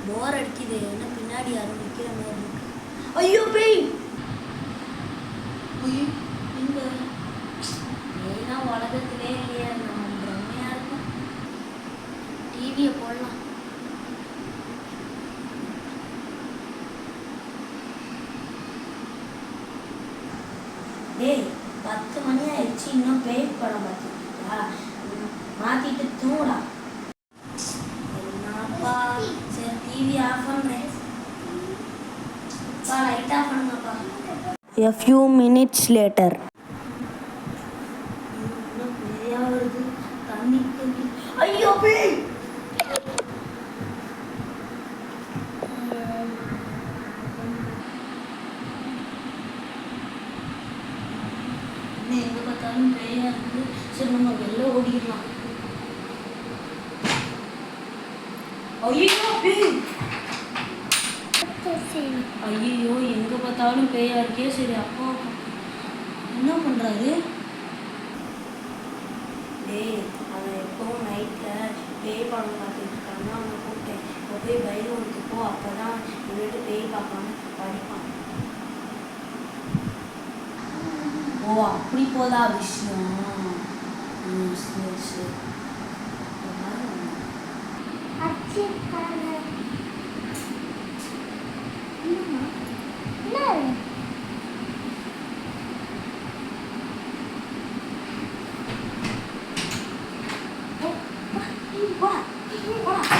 போர் அடிக்குது. என்ன பின்னாடி யாரும் நிற்கிற மாதிரி இருக்கு. ஐயோ பேய்! ஐயோ எங்க பேய்னா உலகத்திலே இல்லையா? நம்ம பிரம்மையா இருக்கும். டிவியை போடலாம். டேய் 10 மணி ஆயிடுச்சு, இன்னும் பேய் படம் பார்த்துக்கிட்டா? மாத்திட்டு தூங்கடா. என்னப்பா, சரி டிவி ஆஃப் பண்ணுறேன். லைட் ஆஃப் பண்ணுங்கப்பா. A few minutes later. இன்னும் பேயா வருது. தண்ணி தண்ணி. ஐயோ பேய்! எங்கே பார்த்தாலும் பேயா இருக்குது. சரி நம்ம வெளில ஓடிடலாம். ஐயோ பேய்! ஐயோ எங்கே பார்த்தாலும் பேயா இருக்கே. சரி அப்பா என்ன பண்ணுறாரு? டேய் அவன் எப்போவும் நைட்டில் பேய் படம் பார்த்துட்டு இருக்கான்னா அவனை கூப்பிட்டேன். இப்போ போய் பயிர் கொடுத்துப்போ, அப்போ தான் இவன்ட்டு பேய் பார்க்காம படிப்பான். ஓ அப்படி போதா விஷயம். சரி சரி. வா